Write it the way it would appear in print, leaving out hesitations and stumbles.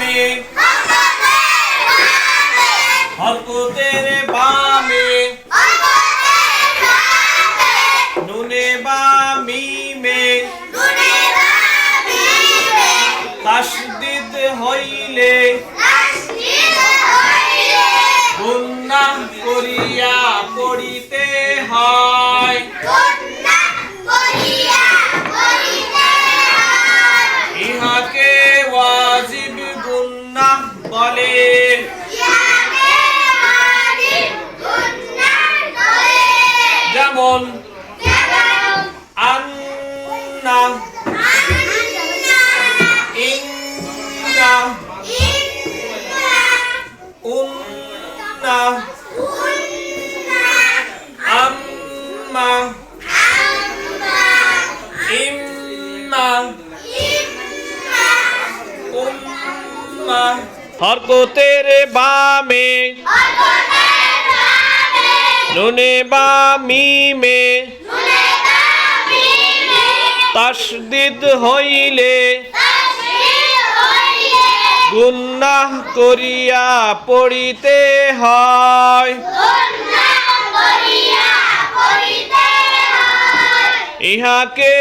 বামে হরকতের বামে নুনে বা মিমে তাসদীদ হইলে গুনাহ করিয়া পড়িতে হয়। ইহাকে ওয়াজিব গুনাহ বলে। যেমন আন্না ইন্না উন্না আম্মা ইম্মা উম্মা। হরকতের বামে নুনে বা মিমে তাসদীদ হইলে গুনাহ করিয়া পড়িতে হয়। ইহাকে